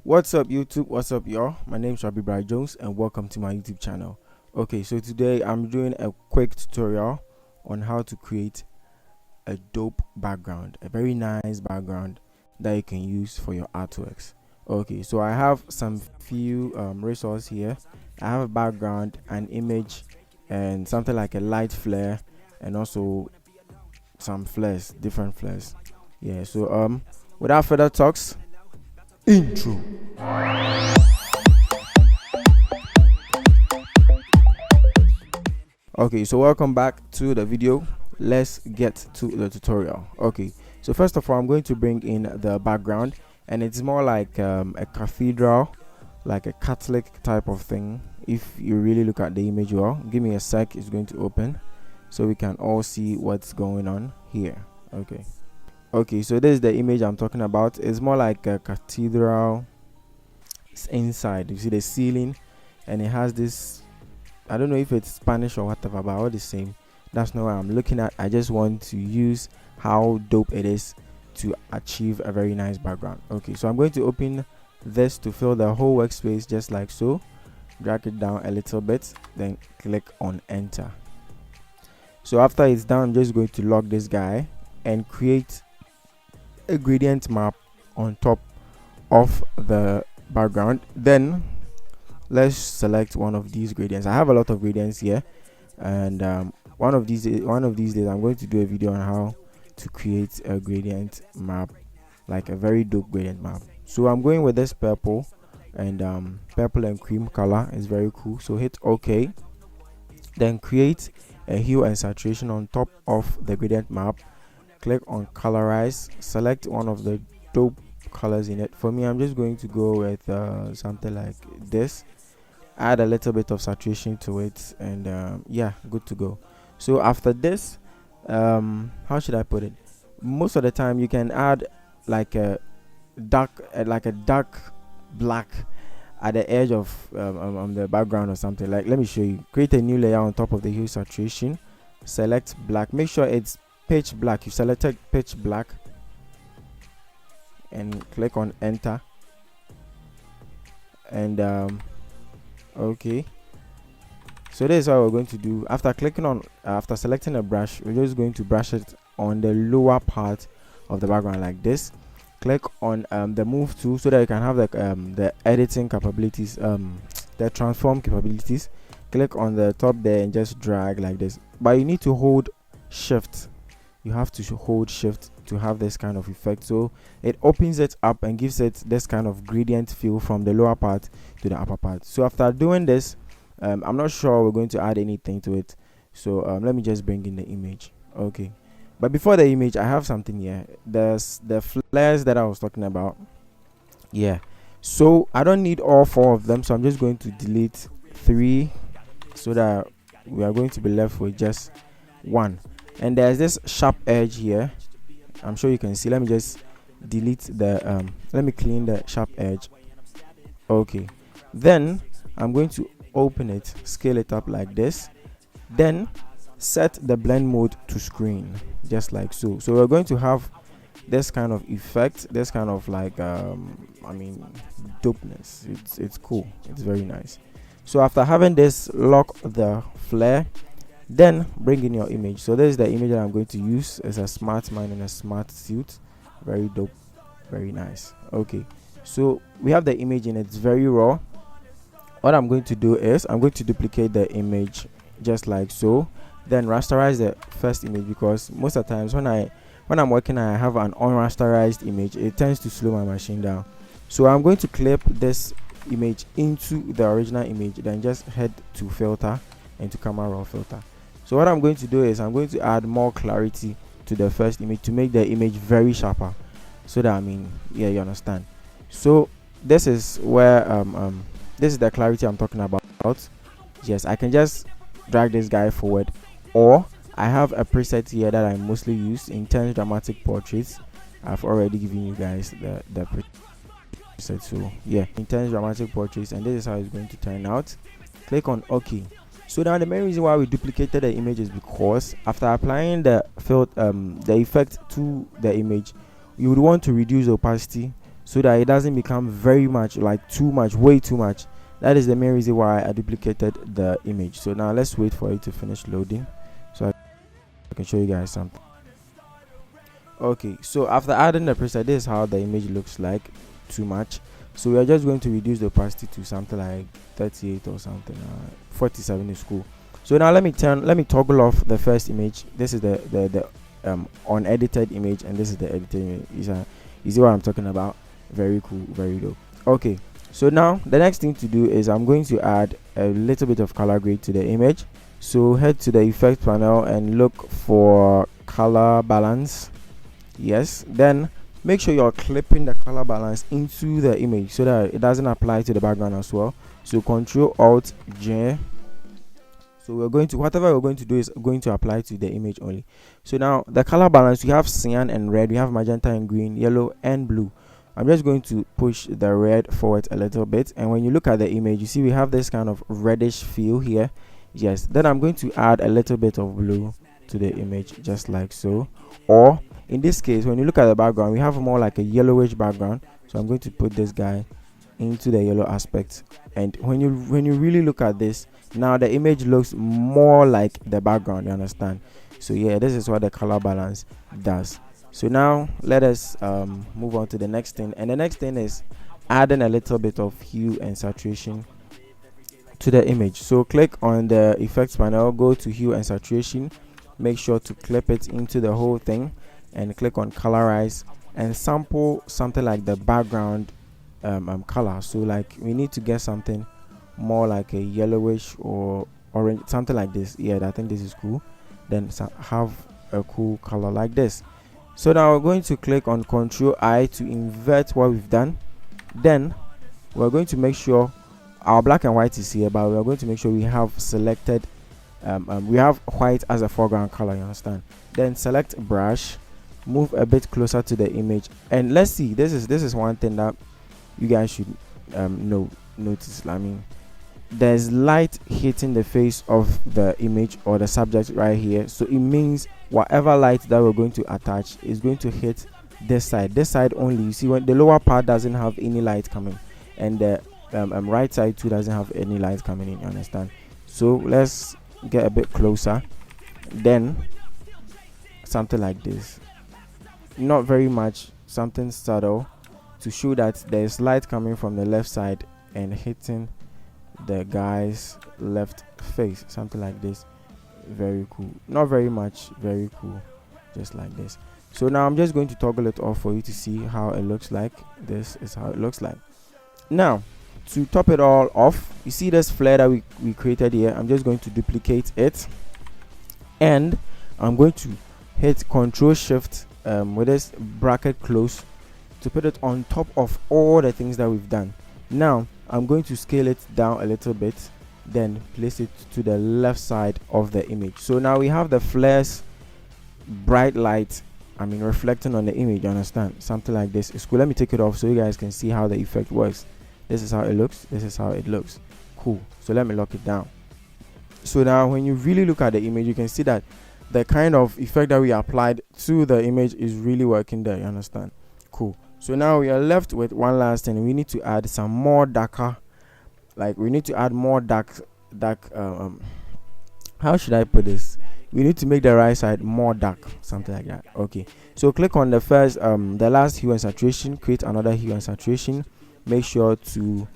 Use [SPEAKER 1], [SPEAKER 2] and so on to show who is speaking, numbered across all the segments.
[SPEAKER 1] What's up YouTube, what's up y'all? My name is Rabbi Bright Jones and welcome to my YouTube channel. Okay, so today I'm doing a quick tutorial on how to create a dope background, a very nice background that you can use for your artworks. Okay, so I have some few resources here. I have a background, an image, and something like a light flare, and also some flares, different flares. Yeah, so without further talks, intro. Okay, so welcome back to the video. Let's get to the tutorial. Okay, so first of all, I'm going to bring in the background, and it's more like a cathedral, like a Catholic type of thing. If you really look at the image well, give me a sec, it's going to open so we can all see what's going on here. Okay, so this is the image I'm talking about. It's more like a cathedral. It's inside, you see the ceiling, and it has this, I don't know if it's Spanish or whatever, but all the same, that's not what I'm looking at. I just want to use how dope it is to achieve a very nice background. Okay, so I'm going to open this to fill the whole workspace just like so. Drag it down a little bit, then click on enter. So after it's done, I'm just going to lock this guy and create a gradient map on top of the background. Then let's select one of these gradients. I have a lot of gradients here, and one of these days I'm going to do a video on how to create a gradient map, like a very dope gradient map. So I'm going with this purple, and purple and cream color is very cool. So hit OK, then create a hue and saturation on top of the gradient map. Click on colorize, select one of the dope colors in it. For me, I'm just going to go with something like this. Add a little bit of saturation to it, and yeah, good to go. So after this, how should I put it? Most of the time you can add like a dark black at the edge of the background or something. Like, let me show you. Create a new layer on top of the hue saturation, select black, make sure it's pitch black. You selected pitch black and click on enter, and okay, so this is what we're going to do. After selecting a brush, we're just going to brush it on the lower part of the background like this. Click on the move tool so that you can have the editing capabilities, the transform capabilities. Click on the top there and just drag like this, but you need to hold shift. You have to hold shift to have this kind of effect, so it opens it up and gives it this kind of gradient feel from the lower part to the upper part. So after doing this, I'm not sure we're going to add anything to it, so let me just bring in the image. Okay, but before the image, I have something here. There's the flares that I was talking about. Yeah, so I don't need all 4 of them, so I'm just going to delete 3 so that we are going to be left with just 1. And there's this sharp edge here, I'm sure you can see. Let me just delete the let me clean the sharp edge. Okay, then I'm going to open it, scale it up like this, then set the blend mode to screen just like so. So we're going to have this kind of effect, this kind of like I mean, dopeness. It's cool, it's very nice. So after having this, lock the flare, then bring in your image. So this is the image that I'm going to use. It's a smart mind and a smart suit. Very dope, very nice. Okay, so we have the image and it's very raw. What I'm going to do is I'm going to duplicate the image just like so, then rasterize the first image, because most of the times when I'm working and I have an unrasterized image, it tends to slow my machine down. So I'm going to clip this image into the original image, then just head to filter and to camera raw filter. So what I'm going to do is I'm going to add more clarity to the first image to make the image very sharper, so that, I mean, yeah, you understand. So this is where this is the clarity I'm talking about. Yes, I can just drag this guy forward, or I have a preset here that I mostly use, Intense Dramatic Portraits. I've already given you guys the preset. So yeah, Intense Dramatic Portraits, and this is how it's going to turn out. Click on OK. So now the main reason why we duplicated the image is because after applying the effect to the image, you would want to reduce opacity so that it doesn't become very much, like too much, way too much. That is the main reason why I duplicated the image. So now let's wait for it to finish loading so I can show you guys something. Okay, so after adding the preset, this is how the image looks like. Too much. So we are just going to reduce the opacity to something like 38 or something. 47 is cool. So now let me toggle off the first image. This is the unedited image, and this is the edited image. You see what I'm talking about? Very cool, very dope. Okay, so now the next thing to do is I'm going to add a little bit of color grade to the image. So head to the effect panel and look for color balance. Yes, then make sure you're clipping the color balance into the image so that it doesn't apply to the background as well. So Control Alt J. So we're going to, whatever we're going to do is going to apply to the image only. So now the color balance, we have cyan and red, we have magenta and green, yellow and blue. I'm just going to push the red forward a little bit, and when you look at the image, you see we have this kind of reddish feel here. Yes, then I'm going to add a little bit of blue to the image, just like so. Or in this case, when you look at the background, we have more like a yellowish background, so I'm going to put this guy into the yellow aspect. And when you really look at this, now the image looks more like the background, you understand? So yeah, this is what the color balance does. So now let us move on to the next thing, and the next thing is adding a little bit of hue and saturation to the image. So click on the effects panel, go to hue and saturation, make sure to clip it into the whole thing, and click on colorize and sample something like the background color. So like we need to get something more like a yellowish or orange, something like this. Yeah, I think this is cool. Then have a cool color like this. So now we're going to click on Control I to invert what we've done. Then we're going to make sure our black and white is here, but we're going to make sure we have selected we have white as a foreground color, you understand? Then select brush, move a bit closer to the image, and let's see, this is one thing that you guys should notice. I mean, there's light hitting the face of the image or the subject right here, so it means whatever light that we're going to attach is going to hit this side only. You see, when the lower part doesn't have any light coming, and the right side too doesn't have any light coming in, you understand? So let's get a bit closer. Then something like this, not very much, something subtle, to show that there's light coming from the left side and hitting the guy's left face, something like this. Very cool, not very much, very cool, just like this. So now I'm just going to toggle it off for you to see how it looks like. This is how it looks like. Now to top it all off, you see this flare that we created here. I'm just going to duplicate it, and I'm going to hit Control Shift with this bracket close to put it on top of all the things that we've done. Now I'm going to scale it down a little bit, then place it to the left side of the image. So now we have the flares, bright light, I mean reflecting on the image, you understand? Something like this is cool. Let me take it off so you guys can see how the effect works. This is how it looks, this is how it looks. Cool. So let me lock it down. So now when you really look at the image, you can see that the kind of effect that we applied to the image is really working there, you understand? Cool. So now we are left with one last thing. We need to add some more darker, like we need to add more dark how should I put this? We need to make the right side more dark, something like that. Okay, so click on the first the last hue and saturation, create another hue and saturation, make sure to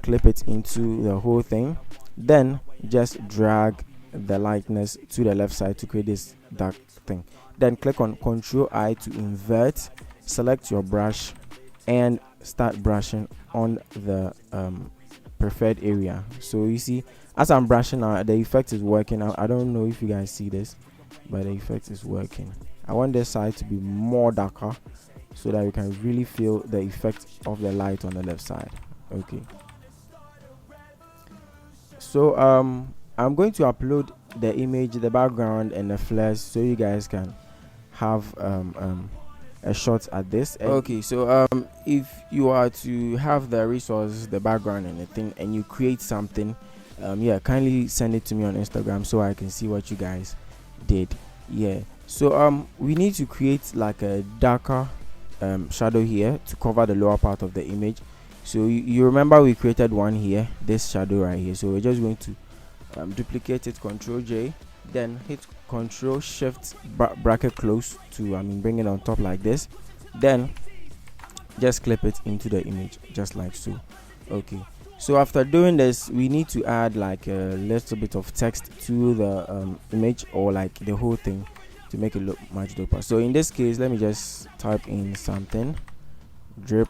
[SPEAKER 1] clip it into the whole thing, then just drag the lightness to the left side to create this dark thing. Then click on Control I to invert, select your brush and start brushing on the preferred area. So you see, as I'm brushing now, the effect is working. I don't know if you guys see this, but the effect is working. I want this side to be more darker so that you can really feel the effect of the light on the left side. Okay, so I'm going to upload the image, the background and the flares so you guys can have a shot at this. Okay, so if you are to have the resources, the background and the thing, and you create something, yeah, kindly send it to me on Instagram so I can see what you guys did. Yeah, so we need to create like a darker shadow here to cover the lower part of the image. So you remember we created one here, this shadow right here. So we're just going to duplicate it, Control J, then hit Control Shift bracket close to bring it on top like this, then just clip it into the image just like so. Okay, so after doing this, we need to add like a little bit of text to the image, or like the whole thing, to make it look much doper. So in this case, let me just type in something, drip.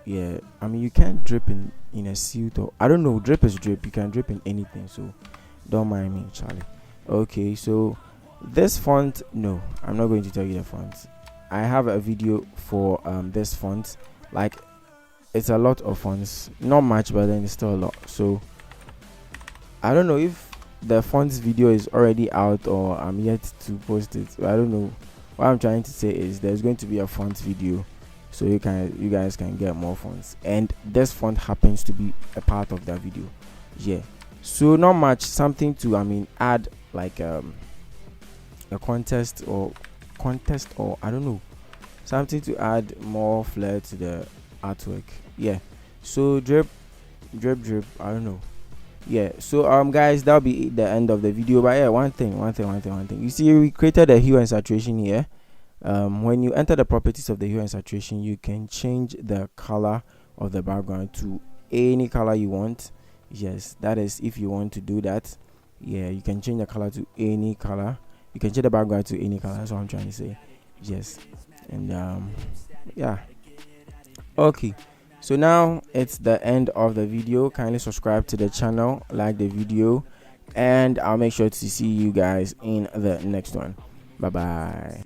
[SPEAKER 1] Yeah, you can't drip in a suit, or I don't know, drip is drip, you can drip in anything, so don't mind me, Charlie. Okay, so this font, no, I'm not going to tell you the font. I have a video for this font. Like, it's a lot of fonts, not much, but then it's still a lot. So I don't know if the fonts video is already out or I'm yet to post it. I don't know. What I'm trying to say is there's going to be a font video, so you guys can get more fonts, and this font happens to be a part of that video. Yeah, so not much, something to add like a contest or I don't know, something to add more flair to the artwork. Yeah, so drip, I don't know. Yeah, so guys, that'll be the end of the video. But yeah, one thing, you see, we created a hue and saturation here. When you enter the properties of the hue and saturation, you can change the color of the background to any color you want. Yes, that is if you want to do that. Yeah, you can change the color to any color. You can change the background to any color. That's what I'm trying to say. Yes, and yeah. Okay, so now it's the end of the video. Kindly subscribe to the channel, like the video, and I'll make sure to see you guys in the next one. Bye bye.